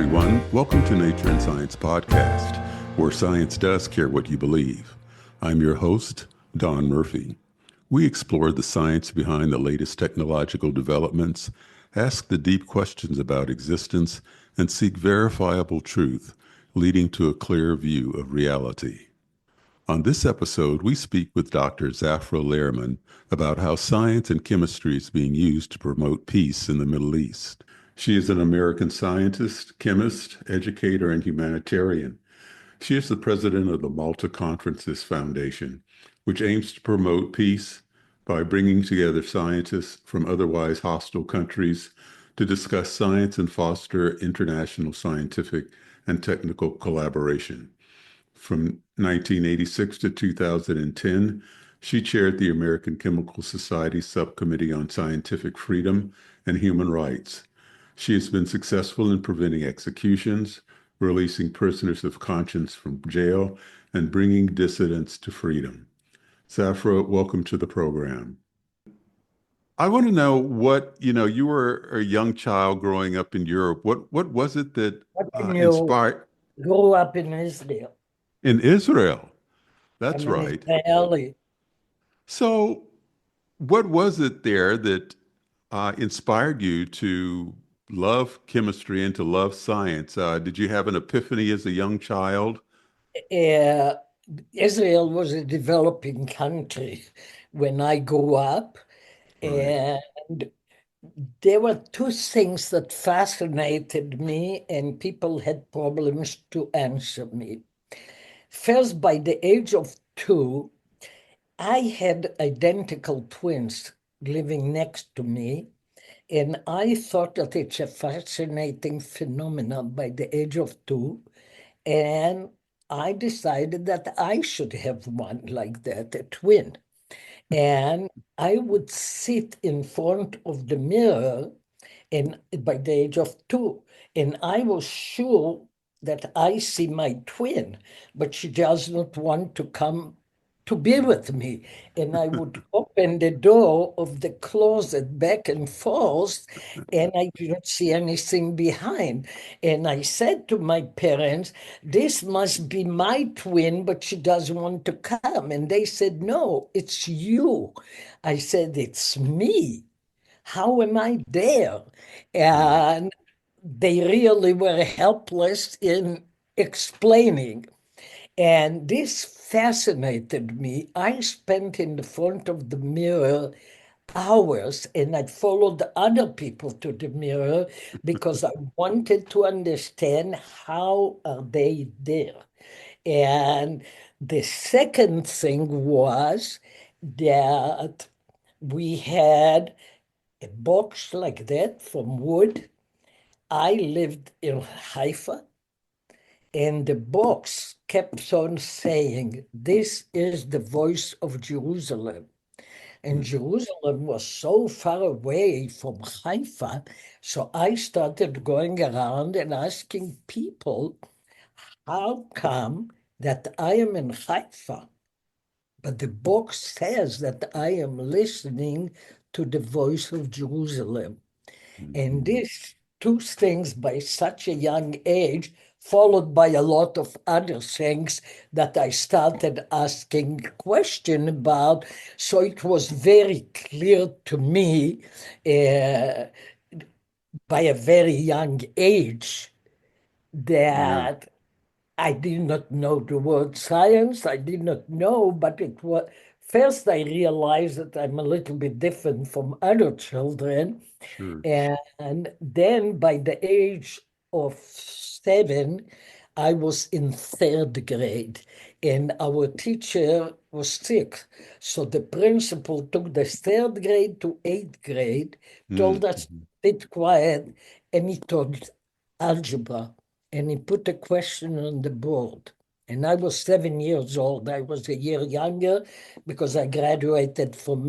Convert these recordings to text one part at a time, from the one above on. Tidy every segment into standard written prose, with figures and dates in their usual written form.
everyone. Welcome to Nature and Science Podcast, where science does care what you believe. I'm your host, Don Murphy. We explore the science behind the latest technological developments, ask the deep questions about existence, and seek verifiable truth, leading to a clear view of reality. On this episode, we speak with Dr. Zafra Lerman about how science and chemistry is being used to promote peace in the Middle East. She is an American scientist, chemist, educator, and humanitarian. She is the president of the Malta Conferences Foundation, which aims to promote peace by bringing together scientists from otherwise hostile countries to discuss science and foster international scientific and technical collaboration. From 1986 to 2010, she chaired the American Chemical Society's Subcommittee on Scientific Freedom and Human Rights. She has been successful in preventing executions, releasing prisoners of conscience from jail, and bringing dissidents to freedom. Zafra, welcome to the program. I want to know you were a young child growing up in Europe. What was it that inspired? Grew up in Israel. In Israel, that's I'm an right. Israeli. So what was it there that inspired you to love chemistry and to love science? Did you have an epiphany as a young child? Israel was a developing country when I grew up, Right. and there were two things that fascinated me, and people had problems to answer me. First, by the age of 2, I had identical twins living next to me, and I thought that it's a fascinating phenomenon by the age of 2. And I decided that I should have one like that, a twin. And I would sit in front of the mirror and by the age of 2, and I was sure that I see my twin, but she does not want to come to be with me. And I would open the door of the closet back and forth, and I didn't see anything behind. And I said to my parents, this must be my twin, but she doesn't want to come. And they said, no, it's you. I said, it's me. How am I there? Right. And they really were helpless in explaining. And this fascinated me. I spent in the front of the mirror hours, and I followed other people to the mirror because I wanted to understand how are they there. And the second thing was that we had a box like that from wood. I lived in Haifa, and the box kept on saying, this is the voice of Jerusalem. And Jerusalem was so far away from Haifa, so I started going around and asking people, how come that I am in Haifa, but the box says that I am listening to the voice of Jerusalem? And Mhm. these two things by such a young age, followed by a lot of other things that I started asking question about. So it was very clear to me by a very young age Yeah, that I did not know the word science. I did not know, but it was first I realized that I'm a little bit different from other children. sure. And then by the age of 7, I was in 3rd grade, and our teacher was sick. So the principal took the 3rd grade to 8th grade, told us to Mhm. sit quiet, and he taught algebra, and he put a question on the board. And I was 7 years old. I was a year younger because I graduated from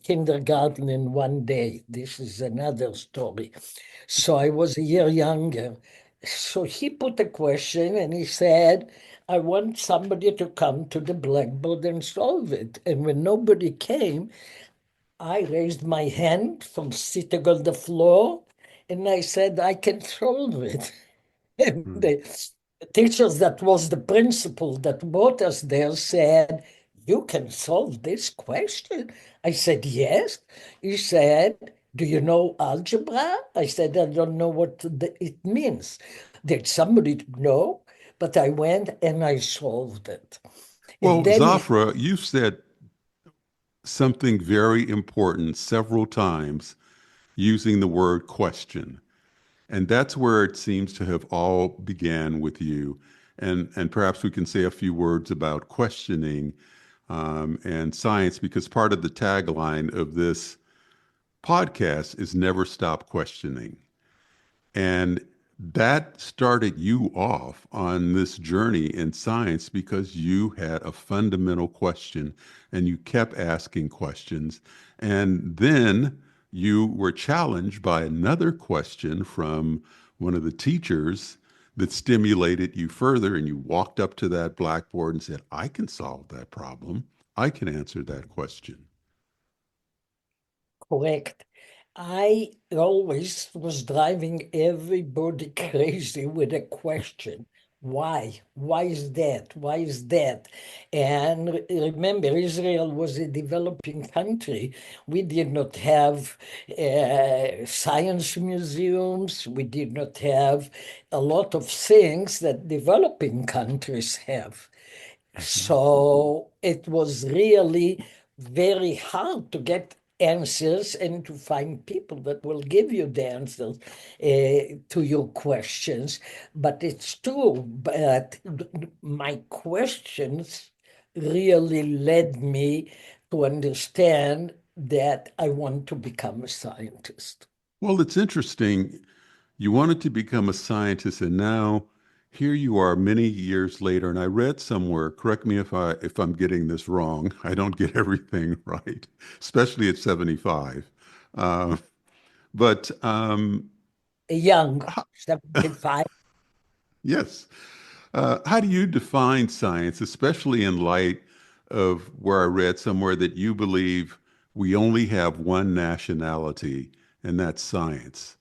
kindergarten in one day. This is another story. So I was a year younger. So he put a question and he said, I want somebody to come to the blackboard and solve it. And when nobody came, I raised my hand from sitting on the floor and I said, I can solve it. And Hmm. the teachers that was the principal that brought us there said, "You can solve this question?" I said, "Yes." He said, "Do you know algebra?" I said, "I don't know what it means." Did somebody know? But I went and I solved it. And Well, then he Zafra, you said something very important several times using the word question. And that's where it seems to have all began with you. And perhaps we can say a few words about questioning and science, because part of the tagline of this podcast is never stop questioning. And that started you off on this journey in science because you had a fundamental question and you kept asking questions. And then you were challenged by another question from one of the teachers that stimulated you further. And you walked up to that blackboard and said, I can solve that problem. I can answer that question. correct. I always was driving everybody crazy with a question. Why? Why is that? Why is that? And remember, Israel was a developing country. We did not have science museums. We did not have a lot of things that developing countries have. Mhm. So it was really very hard to get answers and to find people that will give you the answers to your questions. But it's true, but my questions really led me to understand that I want to become a scientist. Well, it's interesting. You wanted to become a scientist, and now here you are many years later. And I read somewhere, correct me if I'm getting this wrong. I don't get everything right, especially at 75. Uh, but Young, ho- 75. yes, how do you define science, especially in light of where I read somewhere that you believe we only have one nationality, and that's science?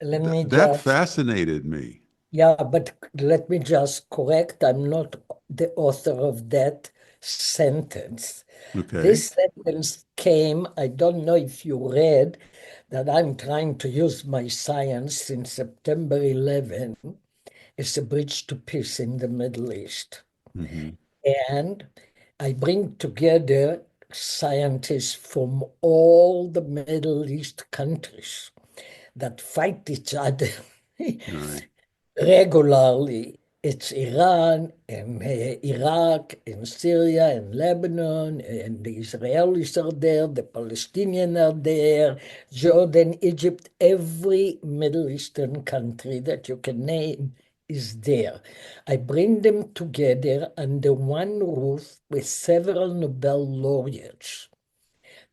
Let me That just fascinated me. Yeah, but let me just correct. I'm not the author of that sentence. Okay. This sentence came, I don't know if you read that I'm trying to use my science since September 11 as a bridge to peace in the Middle East. Hmm. And I bring together scientists from all the Middle East countries that fight each other Right. regularly. It's Iran and Iraq and Syria and Lebanon, and the Israelis are there, the Palestinians are there, Jordan, Egypt, every Middle Eastern country that you can name is there. I bring them together under one roof with several Nobel laureates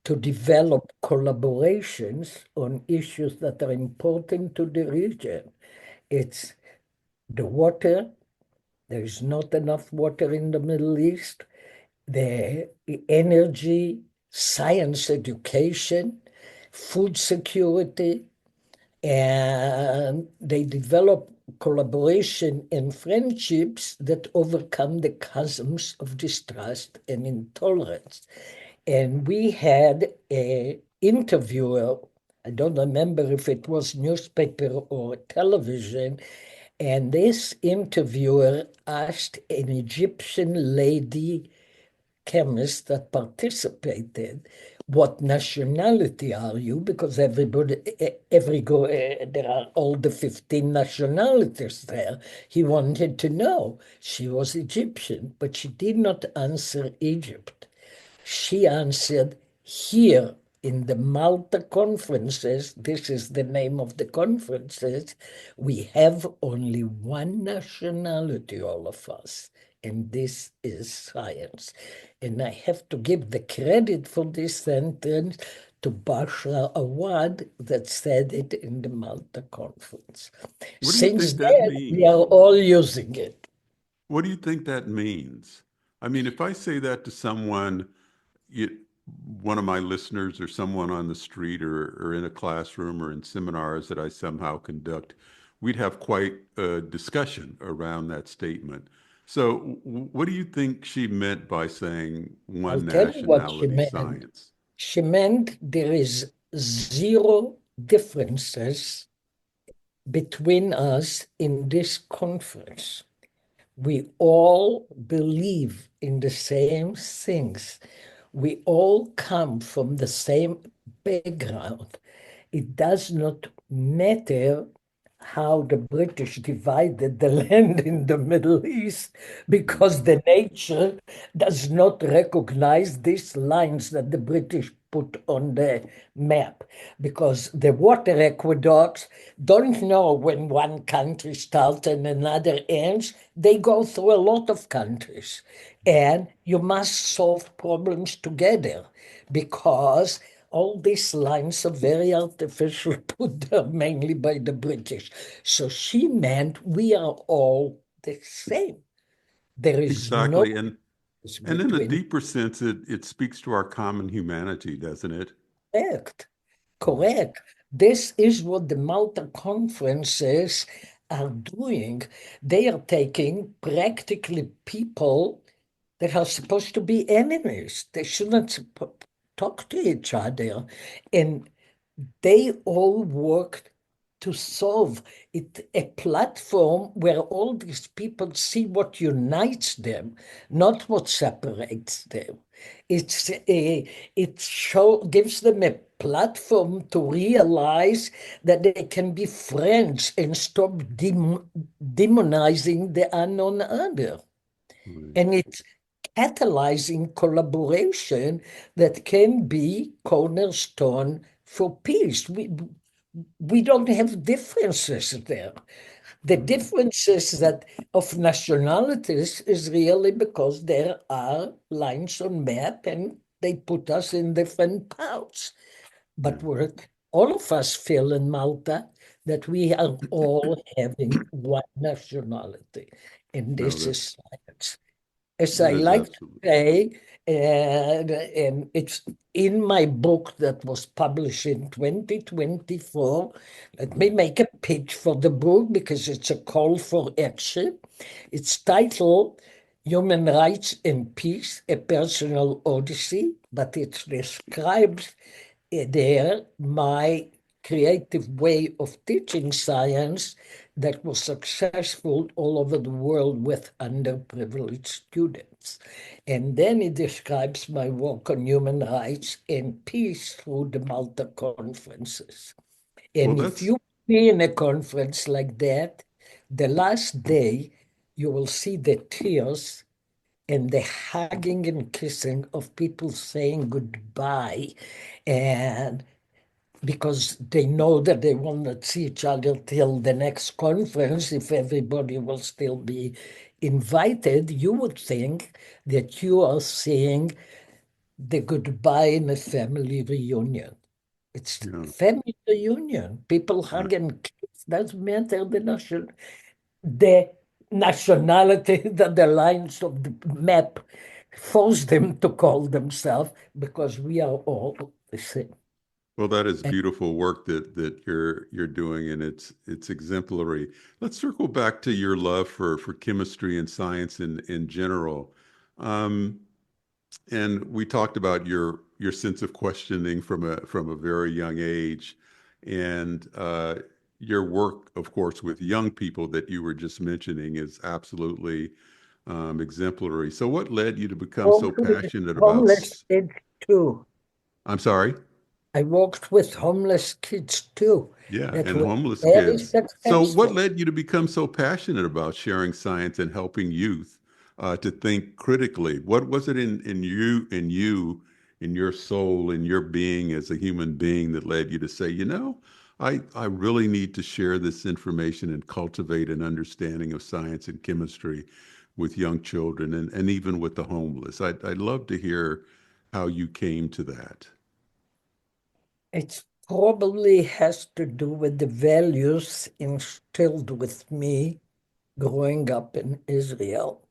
to develop collaborations on issues that are important to the region. It's the water. There is not enough water in the Middle East. The energy, science education, food security, and they develop collaboration and friendships that overcome the chasms of distrust and intolerance. And we had a interviewer, I don't remember if it was newspaper or television, and this interviewer asked an Egyptian lady chemist that participated, "What nationality are you?" Because there are all the 15 nationalities there. He wanted to know. She was Egyptian, but she did not answer Egypt. She answered, "Here in the Malta Conferences, this is the name of the conferences, we have only one nationality, all of us, and this is science." And I have to give the credit for this sentence to Zafra Award that said it in the Malta Conference. What do you Since think that then, we are means? all using it. What do you think that means? I mean, if I say that to someone, you, one of my listeners or someone on the street or in a classroom or in seminars that I somehow conduct, we'd have quite a discussion around that statement. So what do you think she meant by saying I'll one tell you what she nationality meant. science? She meant there is zero differences between us in this conference. We all believe in the same things. We all come from the same background. It does not matter how the British divided the land in the Middle East, because the nature does not recognize these lines that the British put on the map, because the water aqueducts don't know when one country starts and another ends. They go through a lot of countries, and you must solve problems together, because all these lines are very artificial, put there mainly by the British. So she meant we are all the same. There is no Exactly. And in a between. deeper sense, it speaks to our common humanity, doesn't it? Correct. Yeah. Correct. This is what the Malta conferences are doing. They are taking practically people that are supposed to be enemies. They shouldn't talk to each other. And they all worked to solve it, a platform where all these people see what unites them, not what separates them. It gives them a platform to realize that they can be friends and stop demonizing the unknown other. Right. And it's catalyzing collaboration that can be cornerstone for peace. We don't have differences there. The Right. differences that of nationalities is really because there are lines on map and they put us in different parts. Yeah. But we're, all of us feel in Malta that we are all having one nationality, and No, this that is science. As that I is like to absolutely. say, and it's in my book that was published in 2024. Let me make a pitch for the book because it's a call for action. It's titled Human Rights and Peace, a Personal Odyssey, but it describes there my creative way of teaching science that was successful all over the world with underprivileged students. And then it describes my work on human rights and peace through the Malta conferences. Well, And if that's you be in a conference like that, the last day you will see the tears and the hugging and kissing of people saying goodbye, and because they know that they will not see each other till the next conference, if everybody will still be invited, you would think that you are seeing the goodbye in a family reunion. It's you know, family reunion. People uh, hug and kiss. Doesn't matter the nationality, that the lines of the map force them to call themselves, because we are all the same. well, that is And beautiful work that you're doing, and it's exemplary. Let's circle back to your love for chemistry and science in general. Um, and we talked about your sense of questioning from a very young age, and your work, of course, with young people that you were just mentioning is absolutely exemplary. So, what led you to become so worked with passionate about? homeless kids too. I'm sorry. I worked with homeless kids too Yeah, that and were homeless very kids. So, what successful. led you to become so passionate about sharing science and helping youth to think critically? What was it in your soul, in your being as a human being that led you to say, I really need to share this information and cultivate an understanding of science and chemistry with young children and even with the homeless? I'd love to hear how you came to that. It probably has to do with the values instilled with me growing up in Israel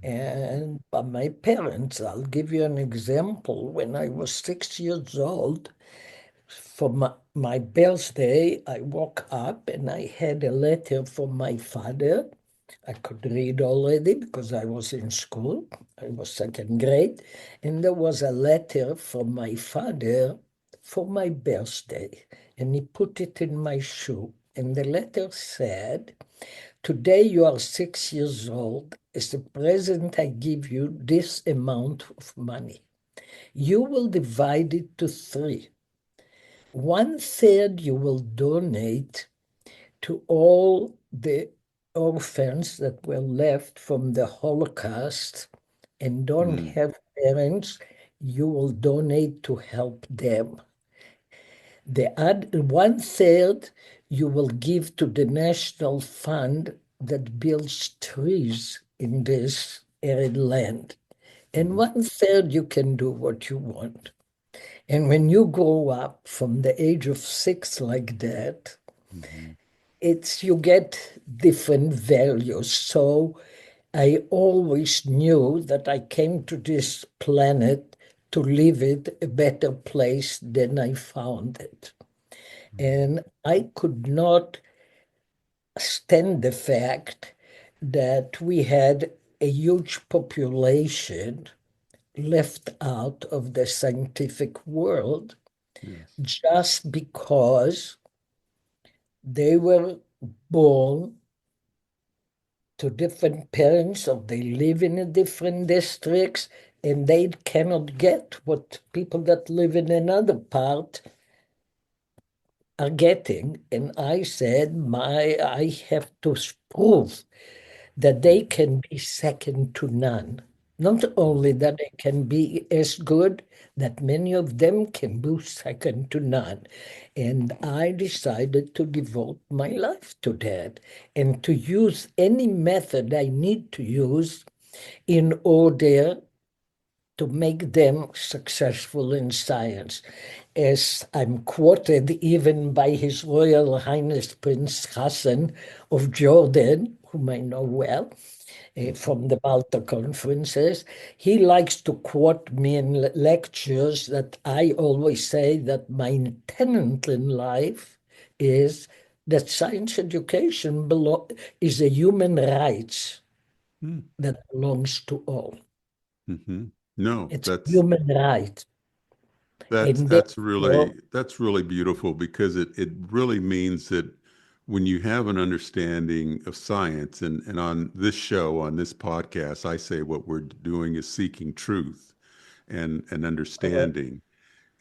and by my parents. I'll give you an example. When I was 6 years old, from my birthday, I woke up and I had a letter from my father. I could read already because I was in school. I was second grade. And there was a letter from my father for my birthday. And he put it in my shoe. And the letter said, "Today you are 6 years old. As a present, I give you this amount of money. You will divide it to three. 1/3 you will donate to all the orphans that were left from the Holocaust and don't have parents. You will donate to help them. The other 1/3 you will give to the National Fund that builds trees in this arid land. And 1/3 you can do what you want." And when you grow up from the age of 6 like that, you get different values. So I always knew that I came to this planet to leave it a better place than I found it. And I could not stand the fact that we had a huge population left out of the scientific world Yes. just because they were born to different parents or they live in different districts and they cannot get what people that live in another part are getting. And I said, I have to prove that they can be second to none. Not only that they can be as good, that many of them can be second to none. And I decided to devote my life to that and to use any method I need to use in order to make them successful in science. As I'm quoted even by His Royal Highness Prince Hassan of Jordan, whom I know well, from the Malta Conferences. He likes to quote me in lectures that I always say that my tenet in life is that science education is a human rights that belongs to all. No, It's a human right. And that's therefore, really beautiful because it really means that when you have an understanding of science, and on this show, on this podcast, I say what we're doing is seeking truth and understanding.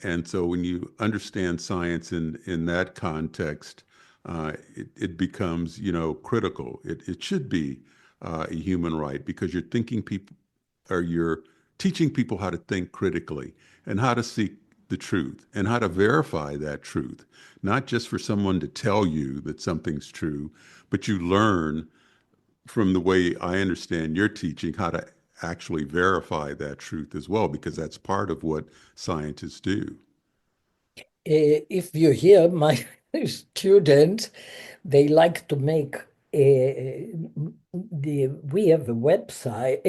And so when you understand science in that context, it becomes, critical. It should be a human right because you're teaching people how to think critically and how to seek the truth and how to verify that truth, not just for someone to tell you that something's true, but you learn from the way I understand your teaching how to actually verify that truth as well, because that's part of what scientists do. if you hear my students, they like to make we have a website,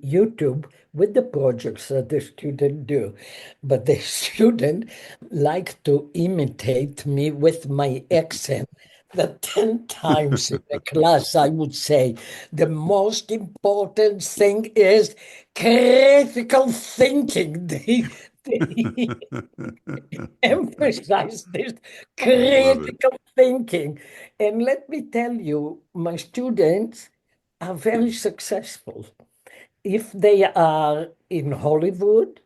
YouTube with the projects that the student do, but the student like to imitate me with my accent. That 10 times in the class, I would say the most important thing is critical thinking. They emphasize this I love it. critical thinking. And let me tell you, my students are very successful. If they are in Hollywood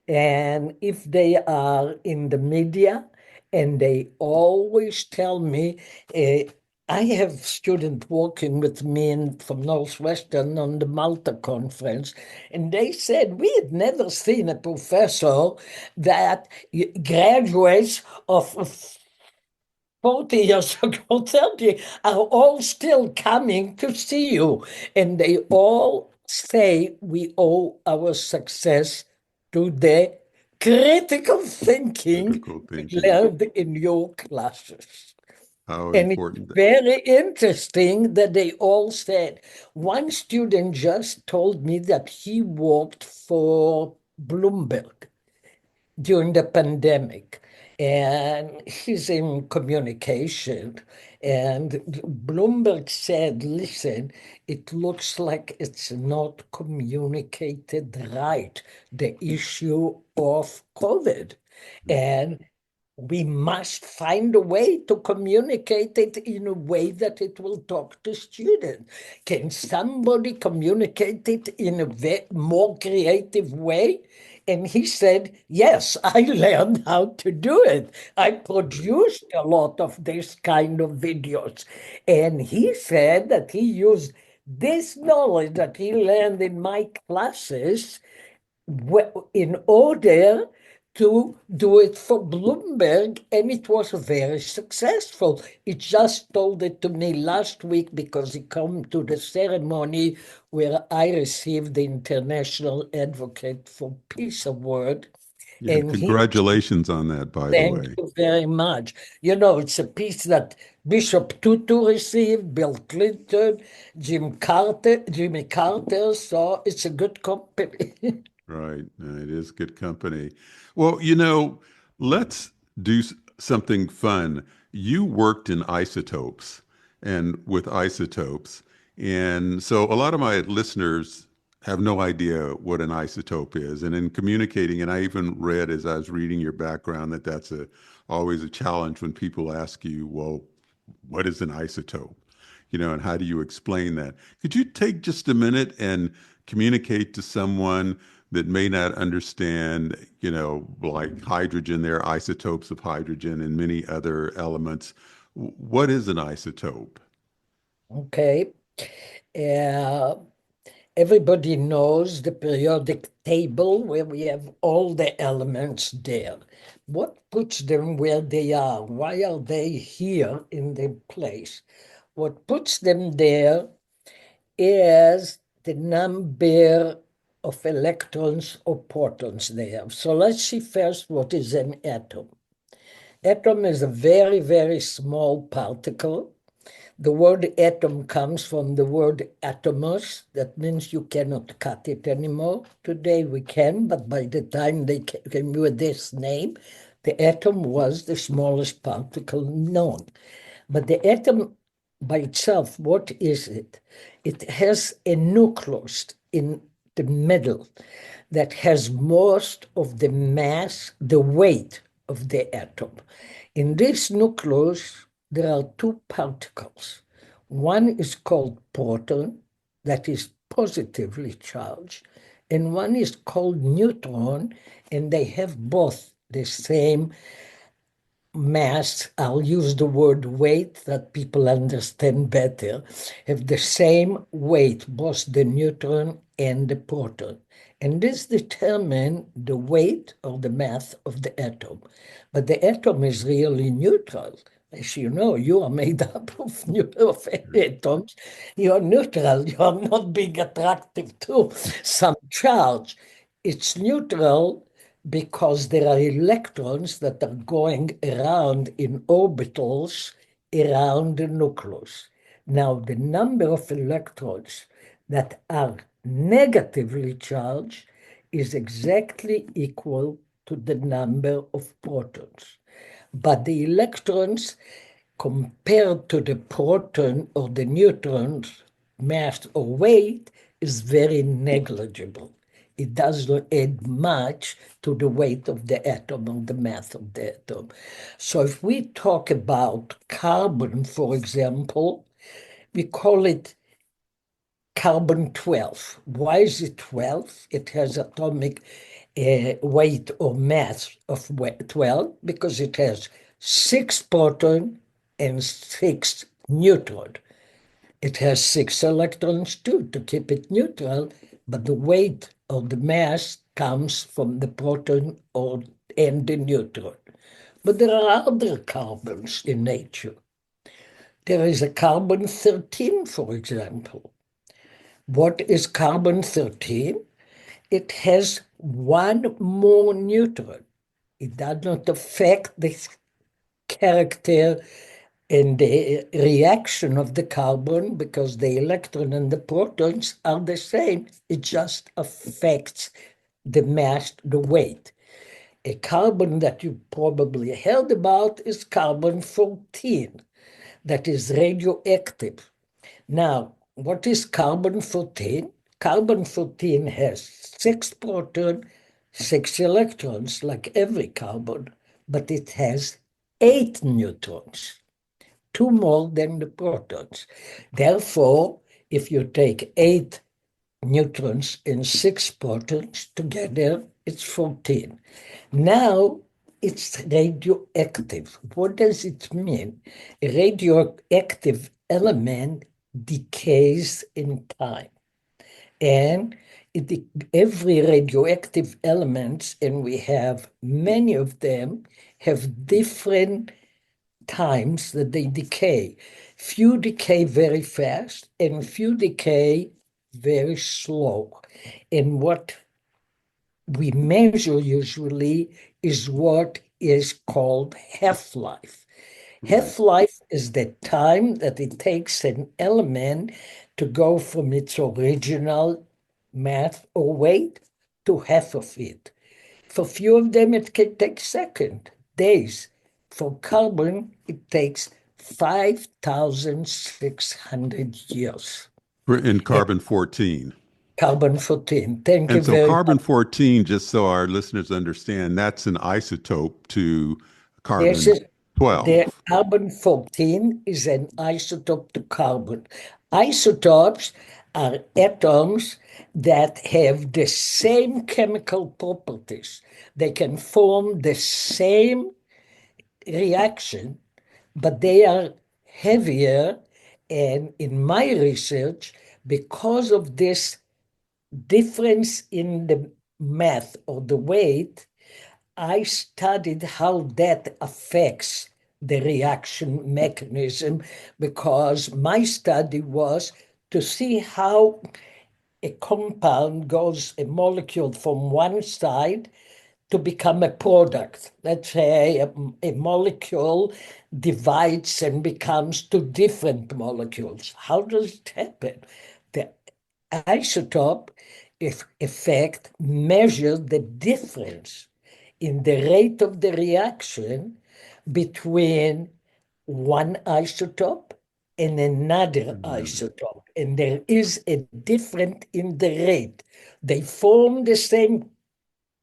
and if they are in the media, and they always tell me, I have students working with me from Northwestern on the Malta Conference, and they said we had never seen a professor that graduates of 40 years ago, 30, are all still coming to see you. And they all say we owe our success to the critical thinking Critical we thinking. learned in your classes. How And it's important that. very interesting that they all said, one student just told me that he worked for Bloomberg during the pandemic. and he's in communication. And Bloomberg said, listen, it looks like it's not communicated right, the issue of COVID. And we must find a way to communicate it in a way that it will talk to students. Can somebody communicate it in a more creative way? And he said, yes, I learned how to do it. I produced a lot of this kind of videos. And he said that he used this knowledge that he learned in my classes in order to do it for Bloomberg, and it was very successful. He just told it to me last week because he came to the ceremony where I received the International Advocate for Peace Award. Yeah, And congratulations on that, by the way. thank you very much. You know, it's a piece that Bishop Tutu received, Bill Clinton, Jimmy Carter, so it's a good company. Right. It is good company. Well, let's do something fun. You worked in isotopes and with isotopes. And so a lot of my listeners have no idea what an isotope is. And in communicating, and I even read as I was reading your background that that's always a challenge when people ask you, well, what is an isotope? And how do you explain that? Could you take just a minute and communicate to someone that may not understand, like hydrogen, there are isotopes of hydrogen and many other elements. What is an isotope? Okay. Uh, Everybody knows the periodic table where we have all the elements there. What puts them where they are? Why are they here in the place? What puts them there is the number of electrons or protons they have. So let's see first what is an atom. Atom is a very, very small particle. The word atom comes from the word atomos. That means you cannot cut it anymore. Today we can, but by the time they came with this name, the atom was the smallest particle known. But the atom by itself, what is it? It has a nucleus in the middle that has most of the mass, the weight of the atom. In this nucleus, there are two particles. One is called proton, that is positively charged, and one is called neutron, and they have both the same mass. I'll use the word weight that people understand better, have the same weight, both the neutron and the proton. And this determines the weight or the mass of the atom. But the atom is really neutral. As you know, you are made up of atoms. You're neutral. You're not being attractive to some charge. It's neutral because there are electrons that are going around in orbitals around the nucleus. Now, the number of electrons that are negatively charged is exactly equal to the number of protons. But the electrons compared to the proton or the neutron's mass or weight is very negligible. It doesn't add much to the weight of the atom or the mass of the atom. So if we talk about carbon, for example, we call it carbon 12. Why is it 12? It has atomic weight or mass of 12 because it has 6 proton and 6 neutron. It has 6 electrons too to keep it neutral, but the weight of the mass comes from the proton and the neutron. But there are other carbons in nature. There is a carbon 13, for example. What is carbon 13? It has 1 more neutron. It does not affect the character and the reaction of the carbon because the electron and the protons are the same. It just affects the mass, the weight. A carbon that you probably heard about is carbon-14, that is radioactive. Now, what is carbon-14? Carbon-14 has 6 protons, 6 electrons, like every carbon, but it has 8 neutrons, 2 more than the protons. Therefore, if you take 8 neutrons and 6 protons together, it's 14. Now, it's radioactive. What does it mean? A radioactive element decays in time. And every radioactive element, and we have many of them, have different times that they decay. Few decay very fast, and few decay very slow. And what we measure usually is what is called half-life. Half-life is the time that it takes an element to go from its original mass or weight to half of it. For few of them, it can take seconds, days. For carbon, it takes 5,600 years. In carbon-14. Carbon-14. Thank you And so very much. carbon-14, just so our listeners understand, that's an isotope to The carbon-12. carbon-14 is an isotope to carbon. Isotopes are atoms that have the same chemical properties. They can form the same reaction, but they are heavier. And in my research, because of this difference in the mass or the weight, I studied how that affects the reaction mechanism, because my study was to see how a compound goes, a molecule from one side to become a product. Let's say a molecule divides and becomes two different molecules. How does it happen? The isotope effect measures the difference in the rate of the reaction between one isotope and another isotope. And there is a difference in the rate. They form the same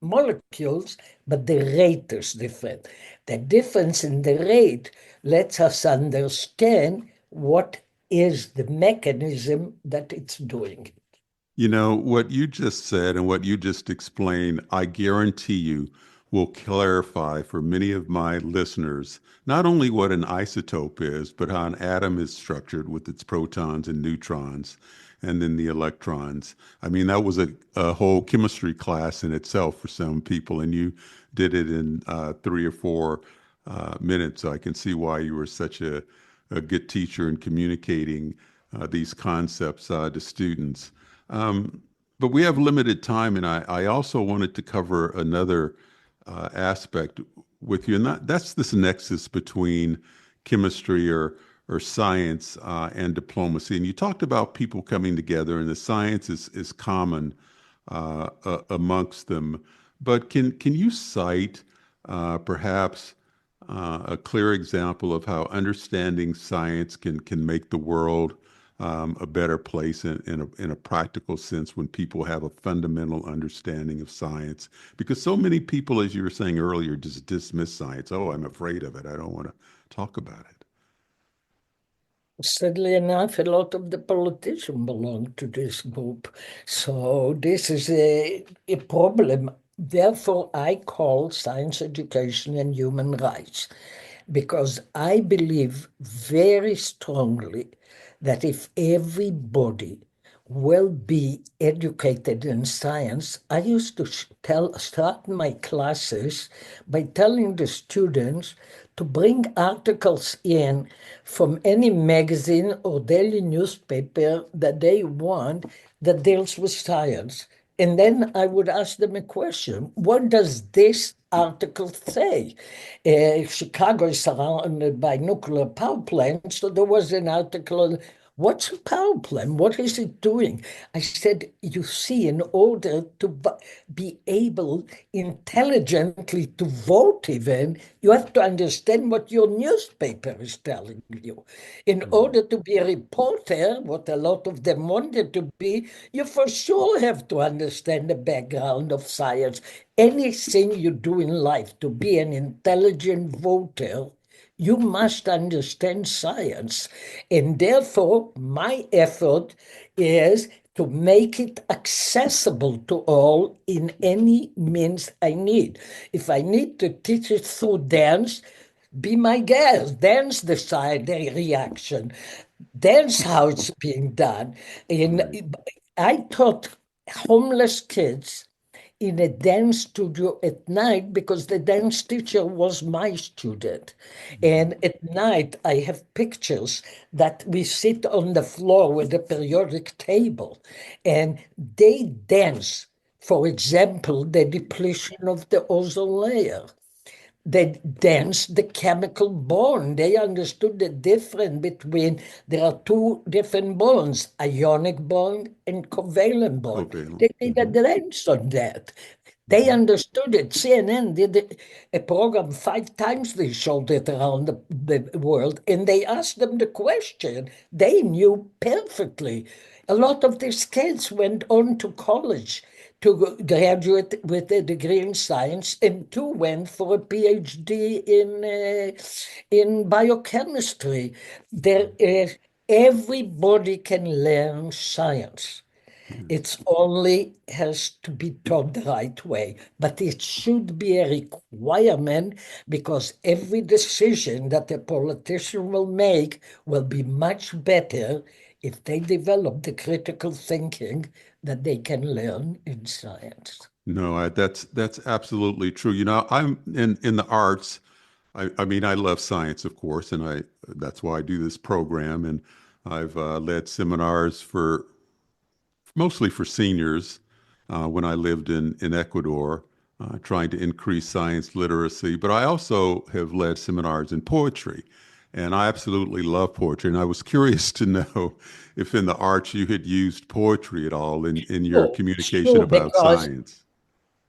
molecules, but the rate is different. The difference in the rate lets us understand what is the mechanism that it's doing. You know, what you just said and what you just explained, I guarantee you will clarify for many of my listeners not only what an isotope is, but how an atom is structured with its protons and neutrons, and then the electrons. I mean, that was a whole chemistry class in itself for some people, and you did it in 3 or 4 minutes. So I can see why you were such a good teacher in communicating these concepts to students. But we have limited time, and I also wanted to cover another aspect with you, and that's this nexus between chemistry or science and diplomacy. And you talked about people coming together, and the science is common amongst them. But can you cite perhaps a clear example of how understanding science can make the world a better place in a practical sense when people have a fundamental understanding of science? Because so many people, as you were saying earlier, just dismiss science. Oh, I'm afraid of it. I don't want to talk about it. Sadly enough, a lot of the politicians belong to this group. So this is a problem. Therefore, I call science education and human rights, because I believe very strongly that if everybody will be educated in science, I used to start my classes by telling the students to bring articles in from any magazine or daily newspaper that they want that deals with science. And then I would ask them a question: what does this article say? Chicago is surrounded by nuclear power plants, so there was an article What's the power plant? What is it doing? I said, you see, in order to be able intelligently to vote even, you have to understand what your newspaper is telling you. In order to be a reporter, what a lot of them wanted to be, you for sure have to understand the background of science. Anything you do in life to be an intelligent voter, you must understand science. And therefore, my effort is to make it accessible to all in any means I need. If I need to teach it through dance, be my guest. Dance the reaction. Dance how it's being done. And I taught homeless kids in a dance studio at night because the dance teacher was my student. And at night, I have pictures that we sit on the floor with a periodic table and they dance, for example, the depletion of the ozone layer. They danced the chemical bond. They understood the difference between, there are two different bonds, ionic bond and covalent bond. They did a dance on that. They understood it. CNN did a program 5 times. They showed it around the world, and they asked them the question. They knew perfectly. A lot of these kids went on to college to graduate with a degree in science, and 2 went for a PhD in biochemistry. Everybody can learn science. It's only has to be taught the right way, but it should be a requirement because every decision that a politician will make will be much better if they develop the critical thinking that they can learn in science. No, that's absolutely true. I'm in the arts. I mean, I love science, of course, and that's why I do this program. And I've led seminars for mostly for seniors when I lived in Ecuador, trying to increase science literacy. But I also have led seminars in poetry, and I absolutely love poetry. And I was curious to know if in the arts you had used poetry at all in your communication Sure, about because science.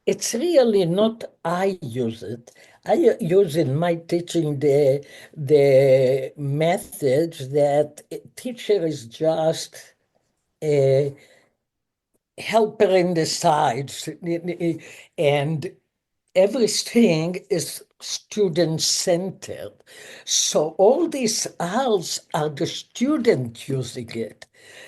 it's really not I use it. I use in my teaching the message that a teacher is just a helper in the sides, and everything is student-centered. So all these R's are the student using it.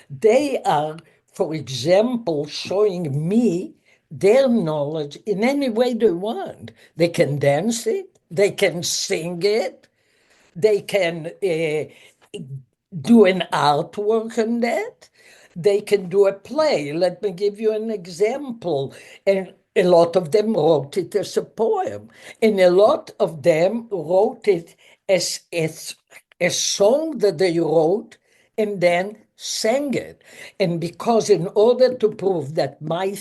They are, for example, showing me their knowledge in any way they want. They can dance it, they can sing it, they can do an artwork on that. They can do a play. Let me give you an example. And a lot of them wrote it as a poem. And a lot of them wrote it as a song that they wrote and then sang it. And because in order to prove that my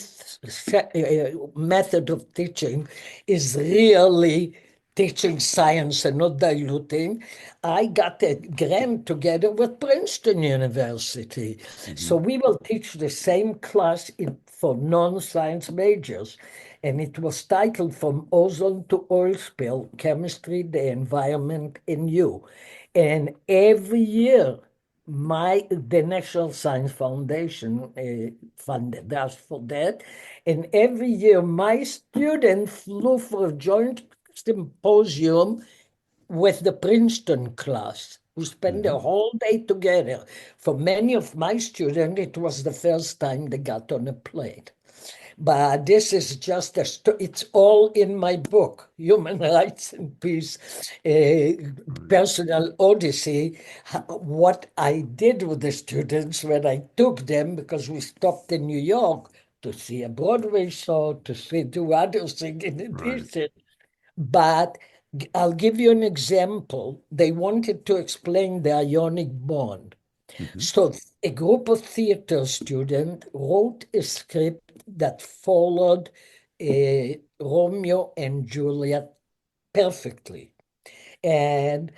method of teaching is really teaching science and not diluting, I got a grant together with Princeton University. So we will teach the same class for non-science majors. And it was titled From Ozone to Oil Spill, Chemistry, the Environment, and You. And every year, the National Science Foundation funded us for that. And every year, my student flew for a joint symposium with the Princeton class, who spent the whole day together. For many of my students, it was the first time they got on a plane. But this is just it's all in my book, Human Rights and Peace, Personal Odyssey, what I did with the students when I took them, because we stopped in New York to see a Broadway show, to do other things in addition. But I'll give you an example. They wanted to explain the ionic bond. So a group of theater students wrote a script that followed Romeo and Juliet perfectly. And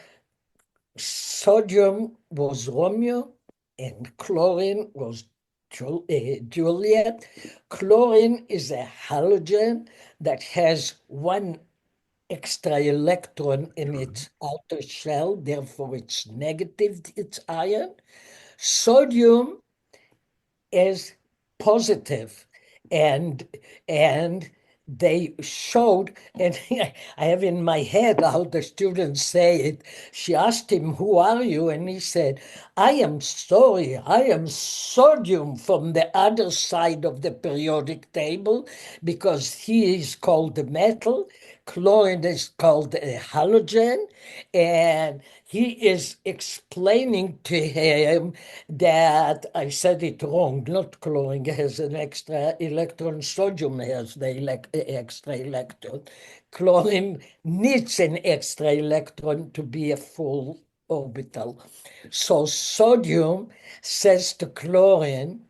sodium was Romeo and chlorine was Juliet. Chlorine is a halogen that has one extra electron in its outer shell, therefore it's negative, it's iron. Sodium is positive, and they showed, and I have in my head how the students say it. She asked him, "Who are you?" And he said, "I am sorry, I am sodium from the other side of the periodic table, because he is called the metal, chlorine is called a halogen," and he is explaining to him that I said it wrong. Not chlorine has an extra electron, sodium has the extra electron. Chlorine needs an extra electron to be a full orbital. So sodium says to chlorine,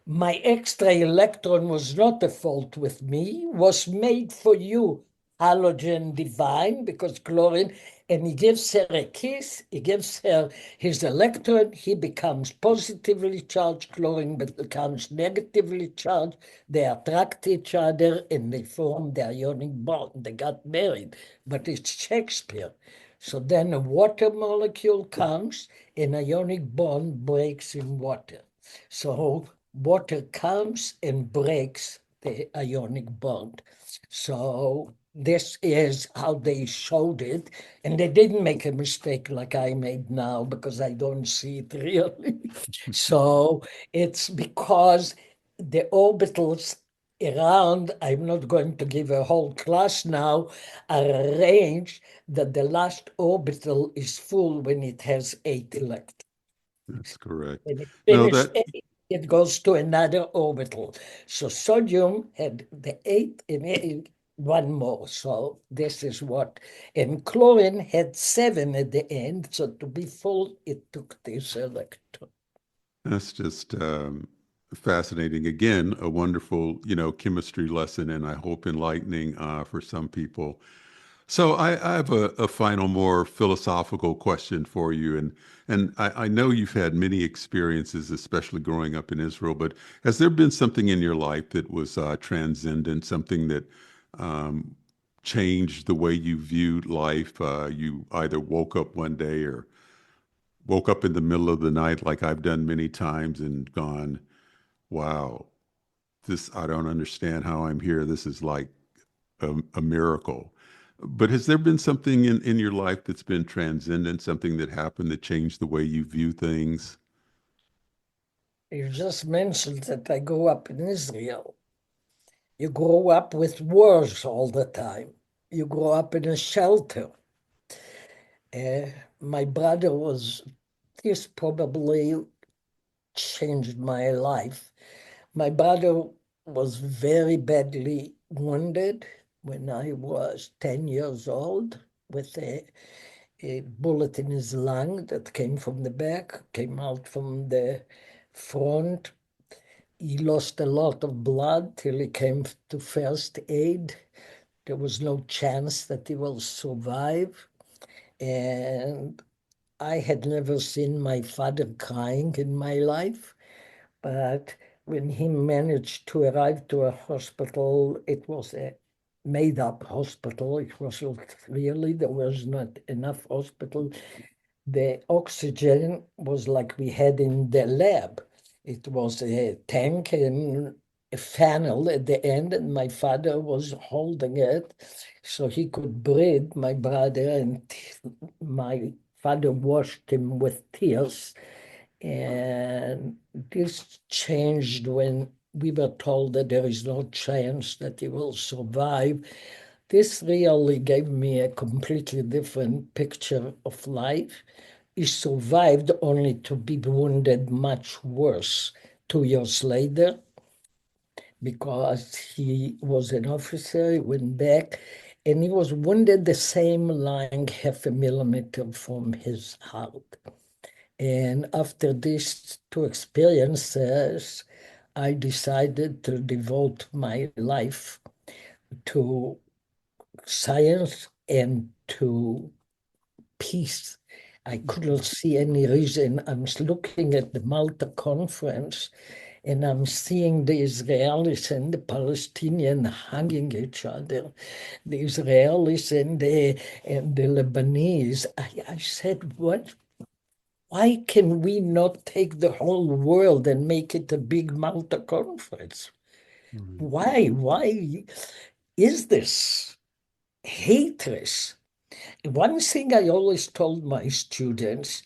"My extra electron was not a fault with me, was made for you, halogen divine," because chlorine, and he gives her a kiss, he gives her his electron, he becomes positively charged, chlorine becomes negatively charged, they attract each other and they form the ionic bond. They got married, but it's Shakespeare. So then a water molecule comes, an ionic bond breaks in water. So water comes and breaks the ionic bond. So this is how they showed it. And they didn't make a mistake like I made now, because I don't see it really. So it's because the orbitals around, I'm not going to give a whole class now, are arranged that the last orbital is full when it has 8 electrons. That's correct. When it No, finished 8, it goes to another orbital. So sodium had the 8 and one more. So this is what, and chlorine had 7 at the end. So to be full, it took this electron. that's just fascinating. Again, a wonderful, chemistry lesson, and I hope enlightening for some people. So I have a final, more philosophical question for you, and I know you've had many experiences, especially growing up in Israel. But has there been something in your life that was transcendent, something that changed the way you viewed life? You either woke up one day or woke up in the middle of the night, like I've done many times, and gone, "Wow, this I don't understand how I'm here. This is like a miracle." But has there been something in your life that's been transcendent, something that happened that changed the way you view things? You just mentioned that I grew up in Israel. You grow up with wars all the time. You grow up in a shelter. My brother was, this probably changed my life. My brother was very badly wounded when I was 10 years old, with a bullet in his lung that came from the back, came out from the front. He lost a lot of blood till he came to first aid. There was no chance that he will survive. And I had never seen my father crying in my life, but when he managed to arrive to a hospital, it was a made-up hospital. It was really, there was not enough hospital. The oxygen was like we had in the lab. It was a tank and a funnel at the end, and my father was holding it so he could breathe, my brother, and my father washed him with tears. And this changed when we were told that there is no chance that he will survive. This really gave me a completely different picture of life. He survived only to be wounded much worse 2 years later, because he was an officer, he went back, and he was wounded the same, lying 0.5 millimeter from his heart. And after these 2 experiences, I decided to devote my life to science and to peace. I couldn't see any reason. I'm looking at the Malta Conference, and I'm seeing the Israelis and the Palestinians hugging each other, the Israelis and the Lebanese. I said, what? Why can we not take the whole world and make it a big Malta Conference? Why? Why is this hatred? One thing I always told my students,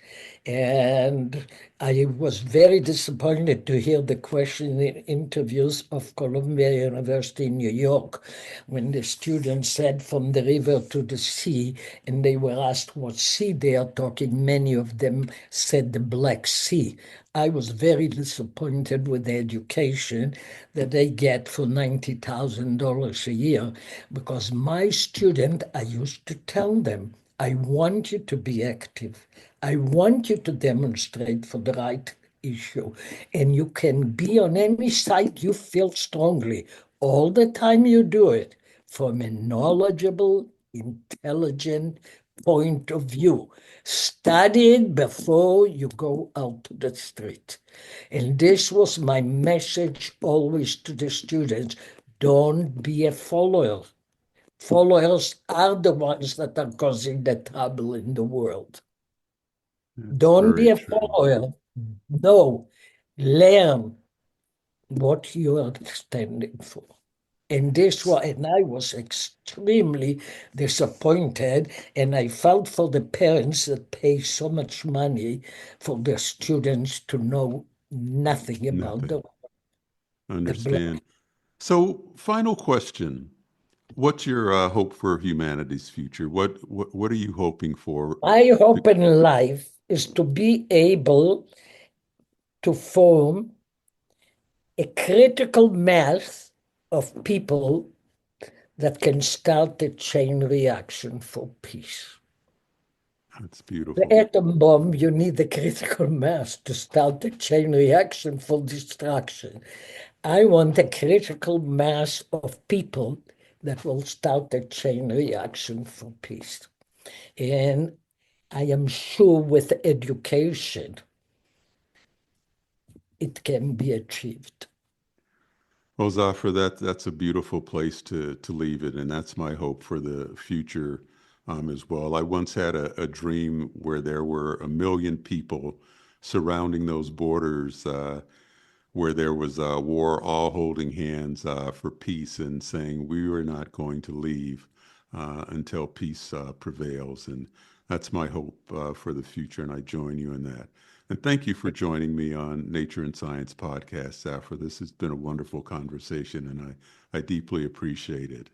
and I was very disappointed to hear the question in interviews of Columbia University in New York, when the students said from the river to the sea, and they were asked what sea they are talking. Many of them said the Black Sea. I was very disappointed with the education that they get for $90,000 a year, because my student, I used to tell them, I want you to be active. I want you to demonstrate for the right issue. And you can be on any side you feel strongly. All the time you do it from a knowledgeable, intelligent point of view. Study it before you go out to the street. And this was my message always to the students. Don't be a follower. Followers are the ones that are causing the trouble in the world. That's Don't be very a true. follower. No, learn what you are standing for. And I was extremely disappointed, and I felt for the parents that pay so much money for their students to know nothing about Nothing. the black. Understand. So, final question. What's your hope for humanity's future? What are you hoping for? My hope in life is to be able to form a critical mass of people that can start a chain reaction for peace. That's The beautiful. atom bomb, you need a critical mass to start a chain reaction for destruction. I want a critical mass of people that will start a chain reaction for peace. And I am sure with education, it can be achieved. Well, Zafra, that's a beautiful place to leave it, and that's my hope for the future as well. I once had a dream where there were 1 million people surrounding those borders, where there was a war, all holding hands for peace and saying we are not going to leave until peace prevails. And that's my hope for the future, and I join you in that. And thank you for joining me on Nature and Science podcast, Zafra. This has been a wonderful conversation, and I deeply appreciate it.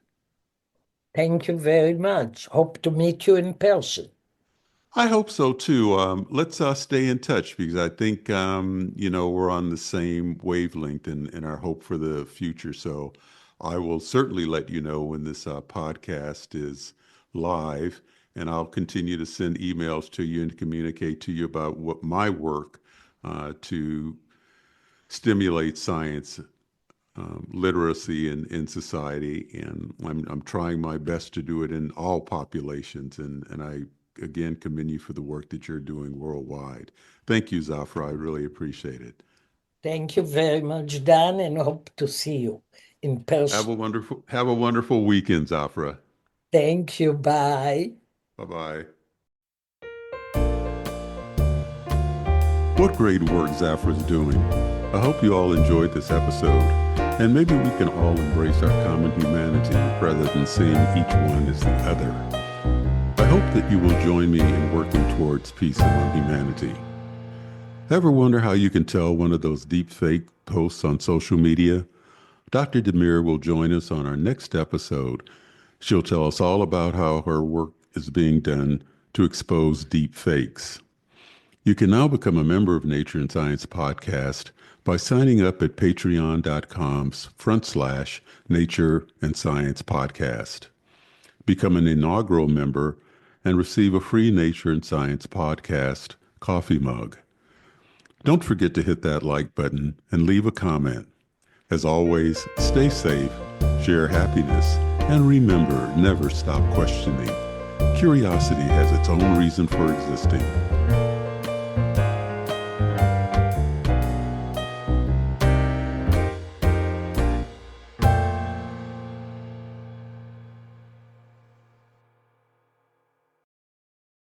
Thank you very much. Hope to meet you in person. I hope so too. Let's stay in touch because I think we're on the same wavelength in our hope for the future. So I will certainly let you know when this podcast is live, and I'll continue to send emails to you and communicate to you about what my work to stimulate science literacy in society, and I'm trying my best to do it in all populations. And I again commend you for the work that you're doing worldwide. Thank you, Zafra. I really appreciate it. Thank you very much, Dan, and hope to see you in person. Have a wonderful weekend, Zafra. Thank you. Bye. Bye-bye. What great work Zafra's doing. I hope you all enjoyed this episode, and maybe we can all embrace our common humanity rather than seeing each one as the other. I hope that you will join me in working towards peace among humanity. Ever wonder how you can tell one of those deep fake posts on social media? Dr. Demir will join us on our next episode. She'll tell us all about how her work is being done to expose deep fakes. You can now become a member of Nature and Science Podcast by signing up at patreon.com/Nature and Science Podcast. Become an inaugural member and receive a free Nature and Science Podcast coffee mug. Don't forget to hit that like button and leave a comment. As always, stay safe, share happiness, and remember, never stop questioning. Curiosity has its own reason for existing.